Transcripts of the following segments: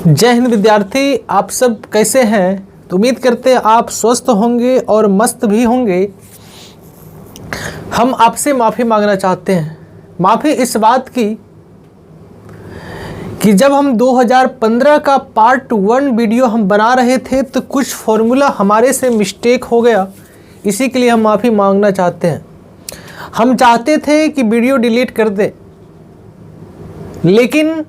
जय हिंद विद्यार्थी, आप सब कैसे हैं? तो उम्मीद करते हैं आप स्वस्थ होंगे और मस्त भी होंगे। हम आपसे माफ़ी मांगना चाहते हैं। माफ़ी इस बात की कि जब हम 2015 का पार्ट 1 वीडियो हम बना रहे थे तो कुछ फॉर्मूला हमारे से मिस्टेक हो गया, इसी के लिए हम माफ़ी मांगना चाहते हैं। हम चाहते थे कि वीडियो डिलीट कर दें, लेकिन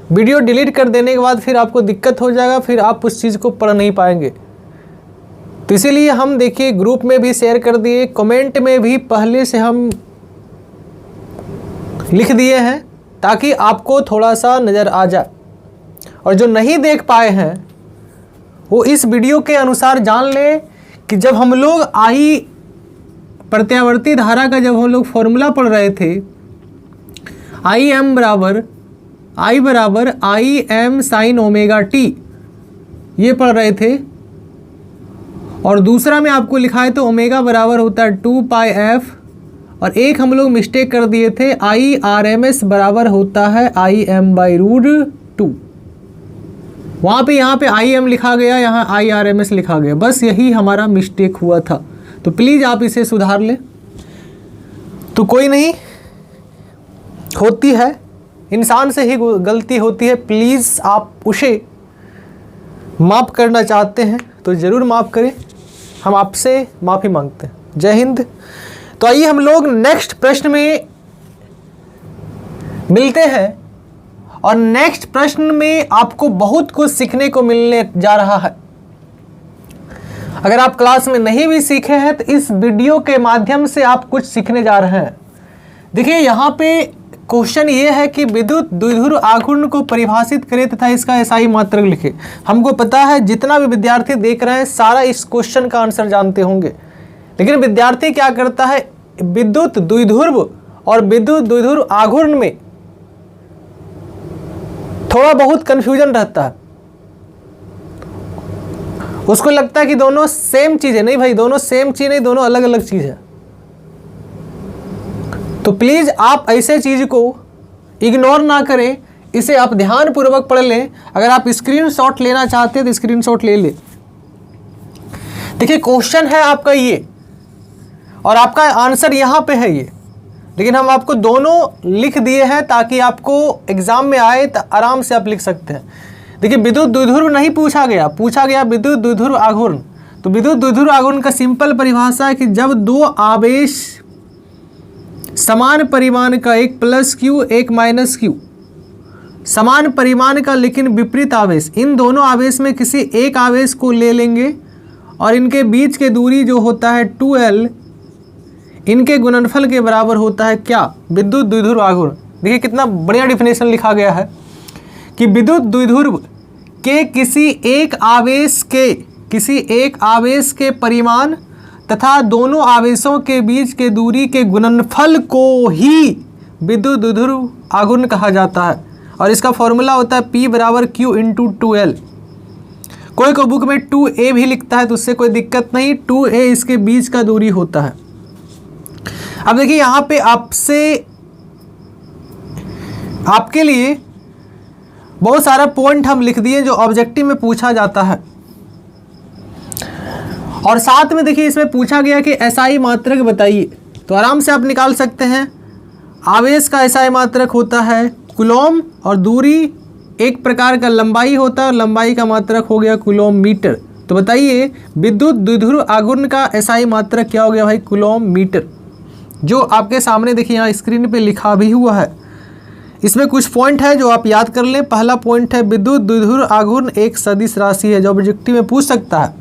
वीडियो डिलीट कर देने के बाद फिर आपको दिक्कत हो जाएगा, फिर आप उस चीज़ को पढ़ नहीं पाएंगे। तो इसीलिए हम देखिए ग्रुप में भी शेयर कर दिए, कमेंट में भी पहले से हम लिख दिए हैं ताकि आपको थोड़ा सा नज़र आ जाए। और जो नहीं देख पाए हैं वो इस वीडियो के अनुसार जान लें कि जब हम लोग आई प्रत्यावर्ती धारा का जब हम लोग फॉर्मूला पढ़ रहे थे, I बराबर I am sine omega T, ये पढ़ रहे थे। और दूसरा में आपको लिखा है तो ओमेगा बराबर होता है 2 पाई एफ, और एक हम लोग मिस्टेक कर दिए थे, आई आर एम एस बराबर होता है आई एम बाई रूट 2। वहाँ पे यहाँ पे आई एम लिखा गया, यहाँ आई आर एम एस लिखा गया, बस यही हमारा मिस्टेक हुआ था। तो प्लीज़ आप इसे सुधार लें। तो कोई नहीं, होती है, इंसान से ही गलती होती है। प्लीज़ आप उसे माफ़ करना चाहते हैं तो ज़रूर माफ़ करें, हम आपसे माफ़ी मांगते हैं। जय हिंद। तो आइए हम लोग नेक्स्ट प्रश्न में मिलते हैं, और नेक्स्ट प्रश्न में आपको बहुत कुछ सीखने को मिलने जा रहा है। अगर आप क्लास में नहीं भी सीखे हैं तो इस वीडियो के माध्यम से आप कुछ सीखने जा रहे हैं। देखिए यहाँ पे क्वेश्चन ये है कि विद्युत द्विध्रुव आघूर्ण को परिभाषित करें तथा इसका एसआई मात्रक लिखे। हमको पता है जितना भी विद्यार्थी देख रहे हैं सारा इस क्वेश्चन का आंसर जानते होंगे, लेकिन विद्यार्थी क्या करता है, विद्युत द्विध्रुव और विद्युत द्विध्रुव आघूर्ण में थोड़ा बहुत कंफ्यूजन रहता है। उसको लगता है कि दोनों सेम चीज है। नहीं भाई, दोनों सेम चीज नहीं, दोनों अलग अलग चीज है। तो प्लीज़ आप ऐसे चीज़ को इग्नोर ना करें, इसे आप ध्यानपूर्वक पढ़ लें। अगर आप स्क्रीनशॉट लेना चाहते हैं तो स्क्रीनशॉट ले लें। देखिए क्वेश्चन है आपका ये, और आपका आंसर यहाँ पे है ये, लेकिन हम आपको दोनों लिख दिए हैं ताकि आपको एग्जाम में आए तो आराम से आप लिख सकते हैं। देखिए विद्युत द्विध्रुव नहीं पूछा गया, पूछा गया विद्युत द्विध्रुव आघूर्ण। तो विद्युत द्विध्रुव आघूर्ण का सिंपल परिभाषा है कि जब दो आवेश समान परिमाण का, एक प्लस क्यू एक माइनस क्यू, समान परिमाण का लेकिन विपरीत आवेश, इन दोनों आवेश में किसी एक आवेश को ले लेंगे और इनके बीच के दूरी जो होता है 2L, इनके गुणनफल के बराबर होता है क्या, विद्युत द्विध्रुव आघूर्ण। देखिए कितना बढ़िया डिफिनेशन लिखा गया है कि विद्युत द्विध्रुव के किसी एक आवेश के परिमाण तथा दोनों आवेशों के बीच के दूरी के गुणनफल को ही विद्युत द्विध्रुव आघूर्ण कहा जाता है। और इसका फॉर्मूला होता है P बराबर Q इंटू 2L। कोई को बुक में 2A भी लिखता है तो उससे कोई दिक्कत नहीं, 2A इसके बीच का दूरी होता है। अब देखिए यहाँ पे आपके लिए बहुत सारा पॉइंट हम लिख दिए जो ऑब्जेक्टिव में पूछा जाता है, और साथ में देखिए इसमें पूछा गया कि एसआई मात्रक बताइए। तो आराम से आप निकाल सकते हैं। आवेश का एसआई मात्रक होता है कूलॉम, और दूरी एक प्रकार का लंबाई होता है, और लंबाई का मात्रक हो गया कूलॉम मीटर। तो बताइए विद्युत द्विध्रुव आघूर्ण का एसआई मात्रक क्या हो गया भाई, कूलॉम मीटर, जो आपके सामने देखिए यहाँ स्क्रीन पे लिखा भी हुआ है। इसमें कुछ पॉइंट है जो आप याद कर लें। पहला पॉइंट है विद्युत द्विध्रुव आघूर्ण एक सदिश राशि है जो ऑब्जेक्टिव में पूछ सकता है।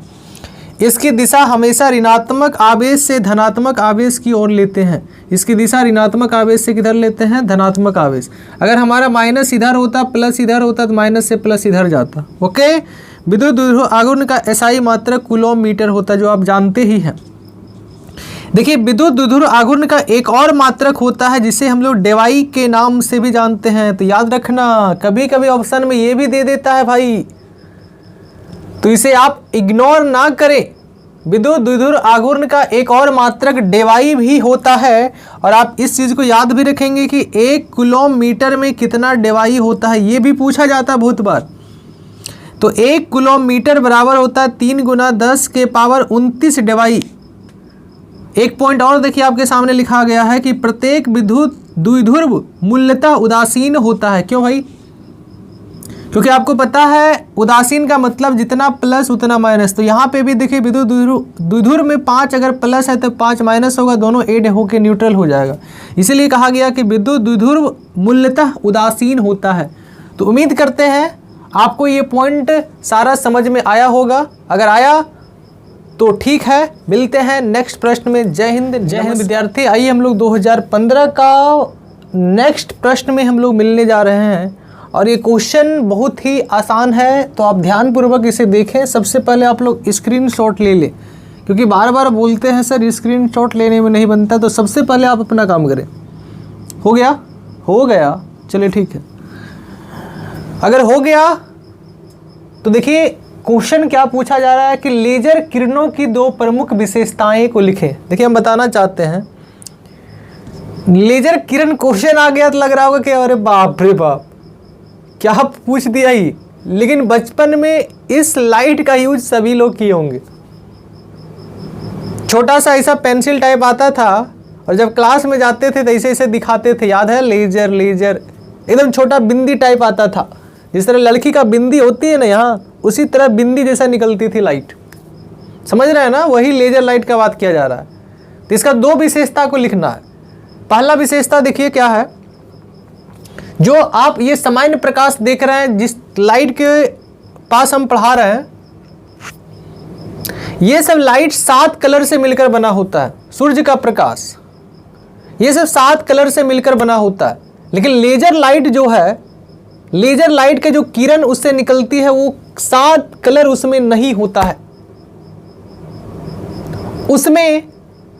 इसकी दिशा हमेशा ऋणात्मक आवेश से धनात्मक आवेश की ओर लेते हैं। इसकी दिशा ऋणात्मक आवेश से किधर लेते हैं, धनात्मक आवेश। अगर हमारा माइनस इधर होता, प्लस इधर होता, तो माइनस से प्लस इधर जाता। ओके, विद्युत द्विध्रुव आघूर्ण का एसआई मात्रक कूलॉम मीटर होता है, जो आप जानते ही हैं। देखिए विद्युत द्विध्रुव आघूर्ण का एक और मात्रक होता है जिसे हम लोग डेवाई के नाम से भी जानते हैं। तो याद रखना, कभी कभी ऑप्शन में ये भी दे देता है भाई, तो इसे आप इग्नोर ना करें। विद्युत द्विध्रुव आघूर्ण का एक और मात्रक डेवाई भी होता है, और आप इस चीज़ को याद भी रखेंगे कि 1 कूलॉम मीटर में कितना डेवाई होता है, ये भी पूछा जाता है बहुत बार। तो 1 किलोमीटर बराबर होता है 3 गुना 10 के पावर 29 डिवाइड। एक पॉइंट और देखिए आपके सामने लिखा गया है कि प्रत्येक विद्युत द्विध्रुव मूलतः उदासीन होता है। क्यों भाई? क्योंकि आपको पता है उदासीन का मतलब जितना प्लस उतना माइनस। तो यहाँ पे भी देखिए विद्युत द्विध्रुव में 5 अगर प्लस है तो 5 माइनस होगा, दोनों ऐड होकर न्यूट्रल हो जाएगा। इसीलिए कहा गया कि विद्युत द्विध्रुव मूलतः उदासीन होता है। तो उम्मीद करते हैं आपको ये पॉइंट सारा समझ में आया होगा। अगर आया तो ठीक है, मिलते हैं नेक्स्ट प्रश्न में। जय हिंद विद्यार्थी। आइए हम लोग 2015 का नेक्स्ट प्रश्न में हम लोग मिलने जा रहे हैं और ये क्वेश्चन बहुत ही आसान है, तो आप ध्यानपूर्वक इसे देखें। सबसे पहले आप लोग स्क्रीनशॉट ले लें, क्योंकि बार बार बोलते हैं सर स्क्रीनशॉट लेने में नहीं बनता, तो सबसे पहले आप अपना काम करें। हो गया? हो गया, चलिए ठीक है। अगर हो गया तो देखिए क्वेश्चन क्या पूछा जा रहा है कि लेजर किरणों की 2 प्रमुख विशेषताएं को लिखें। देखिए हम बताना चाहते हैं, लेजर किरण क्वेश्चन आ गया तो लग रहा होगा कि अरे बाप रे बाप क्या पूछ दिया ही, लेकिन बचपन में इस लाइट का यूज सभी लोग किए होंगे। छोटा सा ऐसा पेंसिल टाइप आता था और जब क्लास में जाते थे तो ऐसे ऐसे दिखाते थे, याद है? लेजर लेजर एकदम छोटा बिंदी टाइप आता था, जिस तरह लड़की का बिंदी होती है ना यहाँ, उसी तरह बिंदी जैसा निकलती थी लाइट। समझ रहे हैं ना? वही लेजर लाइट का बात किया जा रहा है। तो इसका 2 विशेषता को लिखना है। पहला विशेषता देखिए क्या है, जो आप ये सामान्य प्रकाश देख रहे हैं, जिस लाइट के पास हम पढ़ा रहे हैं, ये सब लाइट 7 कलर से मिलकर बना होता है। सूर्य का प्रकाश ये सब 7 कलर से मिलकर बना होता है, लेकिन लेजर लाइट जो है, लेजर लाइट के जो किरण उससे निकलती है वो 7 कलर उसमें नहीं होता है। उसमें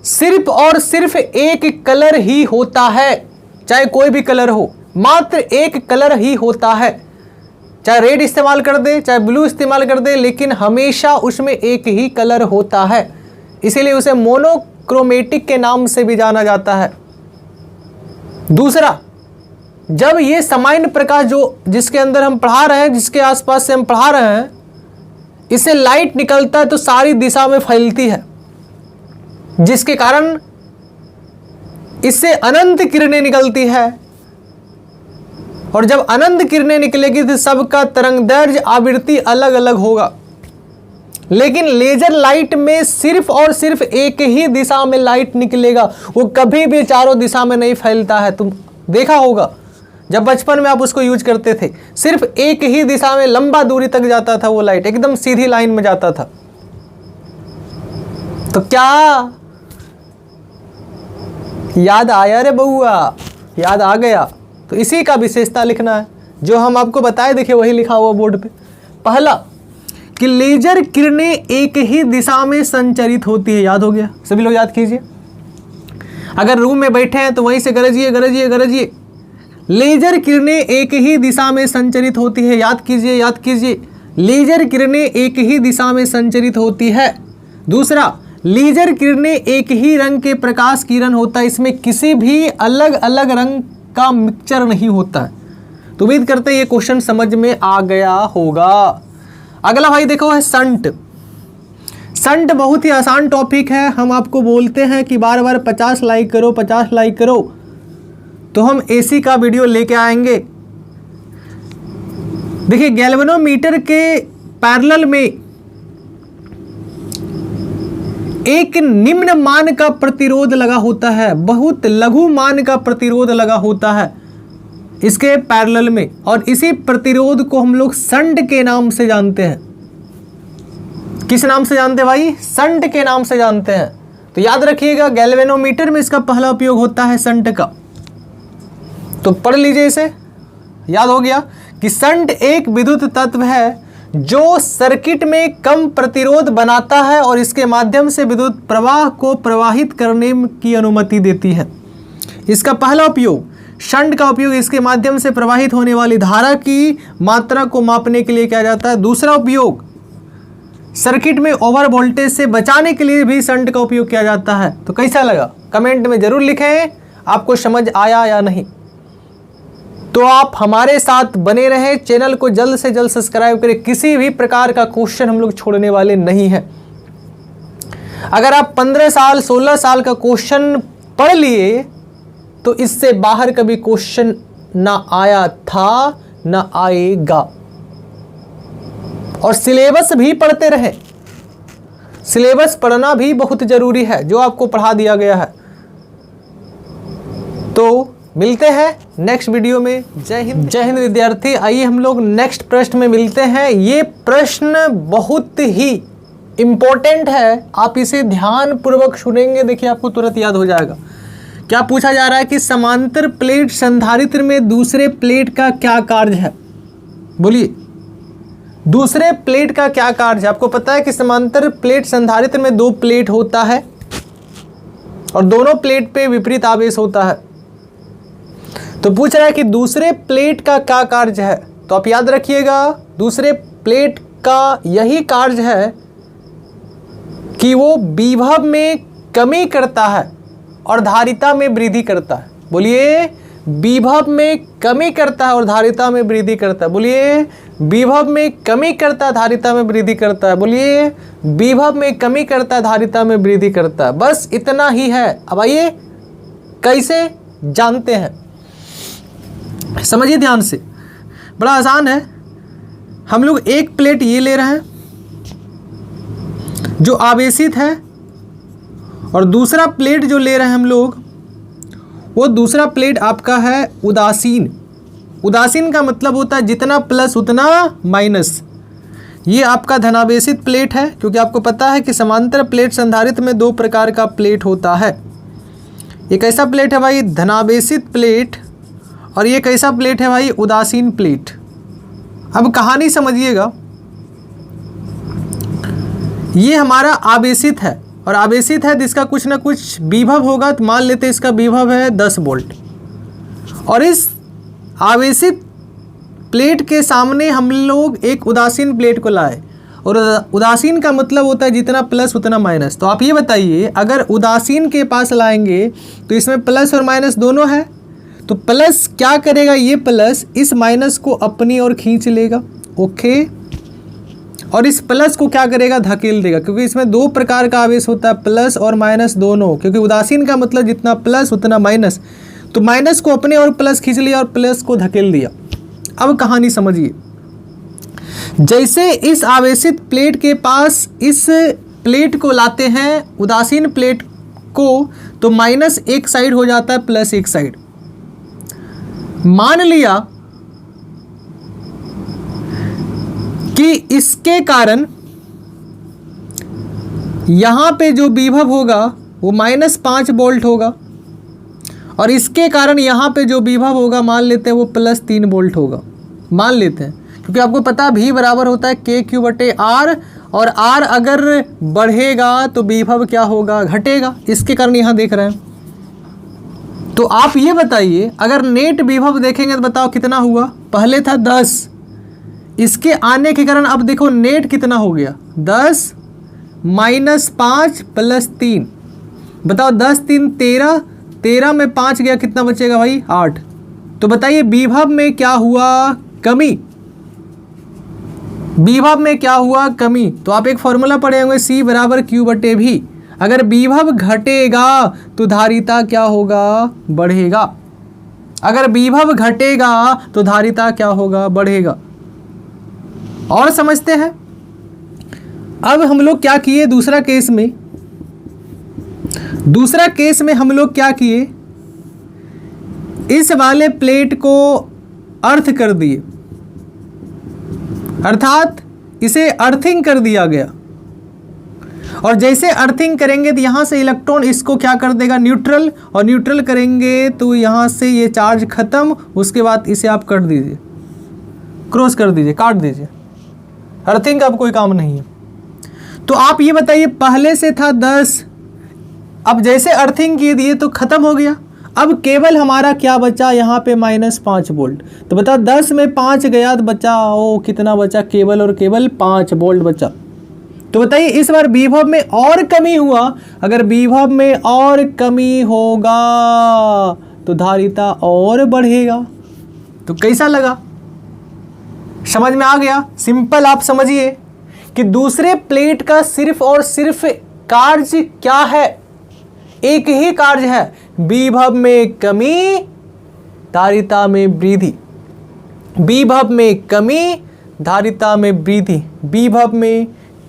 सिर्फ और सिर्फ एक कलर ही होता है, चाहे कोई भी कलर हो, मात्र एक कलर ही होता है। चाहे रेड इस्तेमाल कर दे, चाहे ब्लू इस्तेमाल कर दे, लेकिन हमेशा उसमें एक ही कलर होता है। इसीलिए उसे मोनोक्रोमेटिक के नाम से भी जाना जाता है। दूसरा, जब ये सामान्य प्रकाश जो जिसके अंदर हम पढ़ा रहे हैं, जिसके आसपास से हम पढ़ा रहे हैं, इससे लाइट निकलता है तो सारी दिशा में फैलती है, जिसके कारण इससे अनंत किरणें निकलती है। और जब अनंत किरणें निकलेगी तो सबका तरंगदैर्घ्य आवृत्ति अलग अलग होगा। लेकिन लेजर लाइट में सिर्फ और सिर्फ एक ही दिशा में लाइट निकलेगा, वो कभी भी चारों दिशा में नहीं फैलता है। तुम देखा होगा जब बचपन में आप उसको यूज करते थे, सिर्फ एक ही दिशा में लंबा दूरी तक जाता था वो लाइट, एकदम सीधी लाइन में जाता था। तो क्या याद आया रे बउआ? याद आ गया? तो इसी का विशेषता लिखना है जो हम आपको बताए। देखिए वही लिखा हुआ बोर्ड पे। पहला कि लेजर किरणें एक ही दिशा में संचरित होती है। याद हो गया? सभी लोग याद कीजिए। अगर रूम में बैठे हैं तो वहीं से गरजिए गरजिए गरजिए। लेजर किरणें एक ही दिशा में संचरित होती है। याद कीजिए, याद कीजिए। लेजर किरणें एक ही दिशा में संचरित होती है। दूसरा, लेजर किरणें एक ही रंग के प्रकाश किरण होता है, इसमें किसी भी अलग अलग रंग का मिक्सचर नहीं होता है। तो उम्मीद करते हैं ये क्वेश्चन समझ में आ गया होगा। अगला भाई देखो है संट। संट बहुत ही आसान टॉपिक है। हम आपको बोलते हैं कि बार बार 50 लाइक करो, 50 लाइक करो, तो हम एसी का वीडियो लेके आएंगे। देखिए गैल्वेनोमीटर के पैरेलल में एक निम्न मान का प्रतिरोध लगा होता है, बहुत लघु मान का प्रतिरोध लगा होता है इसके पैरेलल में, और इसी प्रतिरोध को हम लोग शंट के नाम से जानते हैं। किस नाम से जानते हैं भाई? शंट के नाम से जानते हैं। तो याद रखिएगा गैल्वेनोमीटर में इसका पहला उपयोग होता है शंट का। तो पढ़ लीजिए इसे। याद हो गया कि शंट एक विद्युत तत्व है जो सर्किट में कम प्रतिरोध बनाता है और इसके माध्यम से विद्युत प्रवाह को प्रवाहित करने की अनुमति देती है। इसका पहला उपयोग, शंट का उपयोग इसके माध्यम से प्रवाहित होने वाली धारा की मात्रा को मापने के लिए किया जाता है। दूसरा उपयोग, सर्किट में ओवर वोल्टेज से बचाने के लिए भी शंट का उपयोग किया जाता है। तो कैसा लगा? कमेंट में जरूर लिखें आपको समझ आया या नहीं। तो आप हमारे साथ बने रहें, चैनल को जल्द से जल्द सब्सक्राइब करें। किसी भी प्रकार का क्वेश्चन हम लोग छोड़ने वाले नहीं हैं। अगर आप 15 साल 16 साल का क्वेश्चन पढ़ लिए तो इससे बाहर कभी क्वेश्चन ना आया था ना आएगा। और सिलेबस भी पढ़ते रहें, सिलेबस पढ़ना भी बहुत जरूरी है जो आपको पढ़ा दिया गया है। तो मिलते हैं नेक्स्ट वीडियो में। जय हिंद। जय हिंद विद्यार्थी। आइए हम लोग नेक्स्ट प्रश्न में मिलते हैं। ये प्रश्न बहुत ही इंपॉर्टेंट है, आप इसे ध्यान पूर्वक सुनेंगे, देखिए आपको तुरंत याद हो जाएगा। क्या पूछा जा रहा है कि समांतर प्लेट संधारित्र में दूसरे प्लेट का क्या कार्य है? बोलिए, दूसरे प्लेट का क्या कार्य है? आपको पता है कि समांतर प्लेट संधारित्र में दो प्लेट होता है और दोनों प्लेट पे विपरीत आवेश होता है। तो पूछ रहा है कि दूसरे प्लेट का क्या कार्य है? तो आप याद रखिएगा, दूसरे प्लेट का यही कार्य है कि वो विभव में कमी करता है और धारिता में वृद्धि करता है। बोलिए, विभव में कमी करता है और धारिता में वृद्धि करता है। बोलिए, विभव में कमी करता है, धारिता में वृद्धि करता है। बोलिए, विभव में कमी करता है, धारिता में वृद्धि करता है। बस इतना ही है। अब आइए कैसे जानते हैं, समझिए ध्यान से, बड़ा आसान है। हम लोग एक प्लेट ये ले रहे हैं जो आवेशित है और दूसरा प्लेट जो ले रहे हैं हम लोग, वो दूसरा प्लेट आपका है उदासीन। उदासीन का मतलब होता है जितना प्लस उतना माइनस। ये आपका धनावेशित प्लेट है, क्योंकि आपको पता है कि समांतर प्लेट संधारित्र में दो प्रकार का प्लेट होता है। एक ऐसा प्लेट है भाई धनावेशित प्लेट और ये कैसा प्लेट है भाई उदासीन प्लेट। अब कहानी समझिएगा, ये हमारा आवेशित है और आवेशित है जिसका कुछ ना कुछ विभव होगा। तो मान लेते हैं इसका विभव है 10 वोल्ट और इस आवेशित प्लेट के सामने हम लोग एक उदासीन प्लेट को लाए और उदासीन का मतलब होता है जितना प्लस उतना माइनस। तो आप ये बताइए, अगर उदासीन के पास लाएंगे तो इसमें प्लस और माइनस दोनों है, तो प्लस क्या करेगा, ये प्लस इस माइनस को अपनी ओर खींच लेगा, ओके, और इस प्लस को क्या करेगा, धकेल देगा, क्योंकि इसमें दो प्रकार का आवेश होता है, प्लस और माइनस दोनों। क्योंकि उदासीन का मतलब जितना प्लस उतना माइनस, तो माइनस को अपने और प्लस खींच लिया और प्लस को धकेल दिया। अब कहानी समझिए, जैसे इस आवेशित प्लेट के पास इस प्लेट को लाते हैं उदासीन प्लेट को, तो माइनस एक साइड हो जाता है, प्लस एक साइड। मान लिया कि इसके कारण यहां पे जो विभव होगा वो -5 वोल्ट होगा और इसके कारण यहां पे जो विभव होगा मान लेते हैं वो +3 वोल्ट होगा, मान लेते हैं, क्योंकि आपको पता है V बराबर होता है KQ/R और R अगर बढ़ेगा तो विभव क्या होगा, घटेगा। इसके कारण यहां देख रहे हैं। तो आप ये बताइए, अगर नेट विभव देखेंगे तो बताओ कितना हुआ, पहले था 10, इसके आने के कारण अब देखो नेट कितना हो गया, 10 -5 +3, बताओ 10 3 13, 13 में 5 गया, कितना बचेगा भाई 8। तो बताइए विभव में क्या हुआ, कमी। विभव में क्या हुआ, कमी। तो आप एक फॉर्मूला पढ़े होंगे C = Q/V। अगर विभव घटेगा तो धारिता क्या होगा, बढ़ेगा। अगर विभव घटेगा तो धारिता क्या होगा, बढ़ेगा। और समझते हैं। अब हम लोग क्या किए दूसरा केस में, दूसरा केस में हम लोग क्या किए, इस वाले प्लेट को अर्थ कर दिए, अर्थात इसे अर्थिंग कर दिया गया। और जैसे अर्थिंग करेंगे तो यहाँ से इलेक्ट्रॉन इसको क्या कर देगा, न्यूट्रल, और न्यूट्रल करेंगे तो यहाँ से ये चार्ज खत्म, उसके बाद इसे आप कट दीजिए, क्रॉस कर दीजिए, काट दीजिए। अर्थिंग का अब कोई काम नहीं है। तो आप ये बताइए, पहले से था 10, अब जैसे अर्थिंग किए दिए तो खत्म हो गया। अब केवल हमारा क्या बचा, यहाँ पे -5 वोल्ट। तो बताओ 10 में 5 गया तो बचा, ओ कितना बचा, केवल और केवल 5 वोल्ट बचा। तो बताइए इस बार विभव में और कमी हुआ, अगर विभव में और कमी होगा तो धारिता और बढ़ेगा। तो कैसा लगा, समझ में आ गया? सिंपल आप समझिए कि दूसरे प्लेट का सिर्फ और सिर्फ कार्य क्या है, एक ही कार्य है, विभव में कमी धारिता में वृद्धि, विभव में कमी धारिता में वृद्धि, विभव में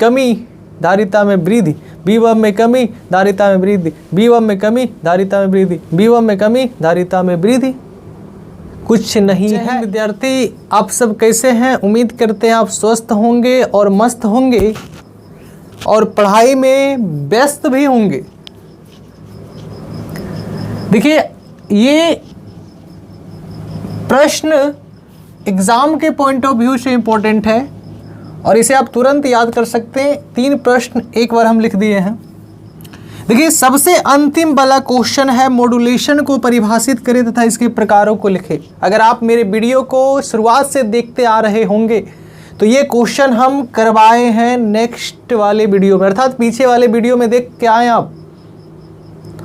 कमी धारिता में वृद्धि, विभव में कमी धारिता में वृद्धि, विभव में कमी धारिता में वृद्धि, विभव में कमी धारिता में वृद्धि, कुछ नहीं है। विद्यार्थी आप सब कैसे हैं? उम्मीद करते हैं आप स्वस्थ होंगे और मस्त होंगे और पढ़ाई में व्यस्त भी होंगे। देखिए, ये प्रश्न एग्जाम के पॉइंट ऑफ व्यू से इम्पोर्टेंट है और इसे आप तुरंत याद कर सकते हैं। 3 प्रश्न एक बार हम लिख दिए हैं। देखिए, सबसे अंतिम वाला क्वेश्चन है मॉड्यूलेशन को परिभाषित करें तथा इसके प्रकारों को लिखें। अगर आप मेरे वीडियो को शुरुआत से देखते आ रहे होंगे तो ये क्वेश्चन हम करवाए हैं नेक्स्ट वाले वीडियो में, अर्थात पीछे वाले वीडियो में देख के आए आप।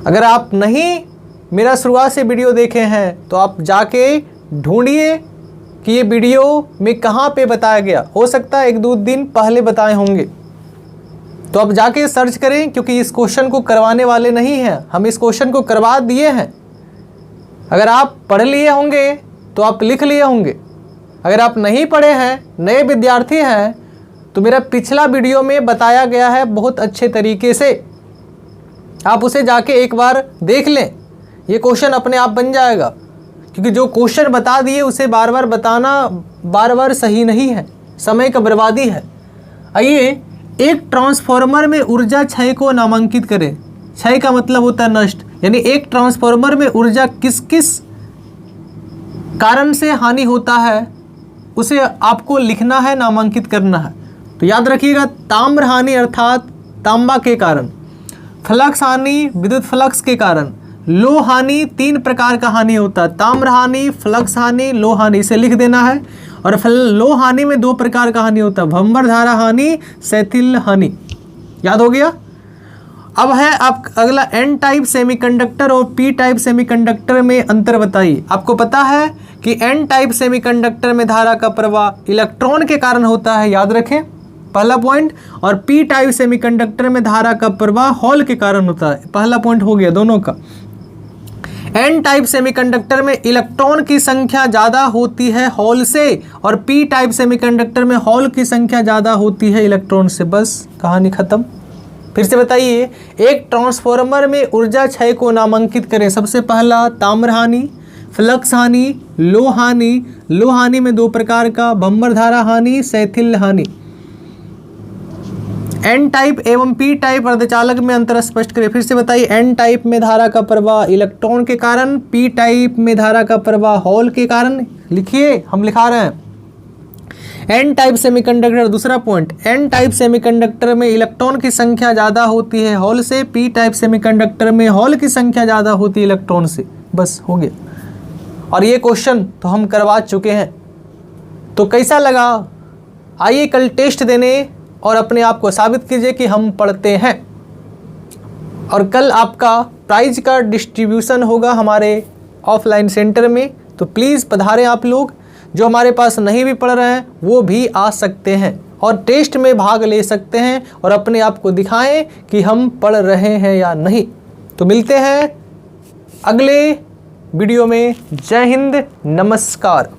अगर आप नहीं मेरा शुरुआत से वीडियो देखे हैं तो आप जाके ढूंढिए कि ये वीडियो में कहाँ पे बताया गया, हो सकता है 1-2 दिन पहले बताए होंगे, तो आप जाके सर्च करें, क्योंकि इस क्वेश्चन को करवाने वाले नहीं हैं, हम इस क्वेश्चन को करवा दिए हैं। अगर आप पढ़ लिए होंगे तो आप लिख लिए होंगे, अगर आप नहीं पढ़े हैं, नए विद्यार्थी हैं, तो मेरा पिछला वीडियो में बताया गया है बहुत अच्छे तरीके से, आप उसे जाके एक बार देख लें, ये क्वेश्चन अपने आप बन जाएगा। क्योंकि जो क्वेश्चन बता दिए उसे बार बार बताना बार बार सही नहीं है, समय का बर्बादी है। आइए, एक ट्रांसफार्मर में ऊर्जा क्षय को नामांकित करें। क्षय का मतलब होता है नष्ट, यानी एक ट्रांसफार्मर में ऊर्जा किस किस कारण से हानि होता है उसे आपको लिखना है, नामांकित करना है। तो याद रखिएगा, ताम्र हानि अर्थात तांबा के कारण, फ्लक्स हानि विद्युत फ्लक्स के कारण, लो हानि 3 प्रकार का हानि होता है, ताम्र हानि, फ्लक्स हानि, लो हानि, इसे लिख देना है। और लो हानि में 2 प्रकार का हानि होता है, भंवर धारा हानि, शैथिल हानि। याद हो गया? अब है आप अगला एन टाइप सेमीकंडक्टर और पी टाइप सेमीकंडक्टर में अंतर बताइए। आपको पता है कि एन टाइप सेमीकंडक्टर में धारा का प्रवाह इलेक्ट्रॉन के कारण होता है, याद रखें पहला पॉइंट, और पी टाइप सेमीकंडक्टर में धारा का प्रवाह हॉल के कारण होता है, पहला पॉइंट हो गया दोनों का। एन टाइप सेमीकंडक्टर में इलेक्ट्रॉन की संख्या ज़्यादा होती है हॉल से और पी टाइप सेमीकंडक्टर में हॉल की संख्या ज़्यादा होती है इलेक्ट्रॉन से। बस कहानी खत्म। फिर से बताइए, एक ट्रांसफार्मर में ऊर्जा क्षय को नामांकित करें। सबसे पहला ताम्र हानि, फ्लक्स हानि, लो हानि। लो हानि में 2 प्रकार का, भंवर धारा हानि, शैथिल हानि। एन टाइप एवं पी टाइप अर्धचालक में अंतर स्पष्ट करें। फिर से बताइए, एन टाइप में धारा का प्रवाह इलेक्ट्रॉन के कारण, पी टाइप में धारा का प्रवाह हॉल के कारण। लिखिए, हम लिखा रहे हैं। एन टाइप सेमीकंडक्टर, दूसरा पॉइंट, एन टाइप सेमीकंडक्टर में इलेक्ट्रॉन की संख्या ज़्यादा होती है हॉल से, पी टाइप सेमीकंडक्टर में हॉल की संख्या ज़्यादा होती है इलेक्ट्रॉन से। बस हो गया। और ये क्वेश्चन तो हम करवा चुके हैं। तो कैसा लगा? आइए कल टेस्ट देने और अपने आप को साबित कीजिए कि हम पढ़ते हैं। और कल आपका प्राइज का डिस्ट्रीब्यूशन होगा हमारे ऑफलाइन सेंटर में, तो प्लीज़ पधारें आप लोग। जो हमारे पास नहीं भी पढ़ रहे हैं वो भी आ सकते हैं और टेस्ट में भाग ले सकते हैं और अपने आप को दिखाएं कि हम पढ़ रहे हैं या नहीं। तो मिलते हैं अगले वीडियो में। जय हिंद, नमस्कार।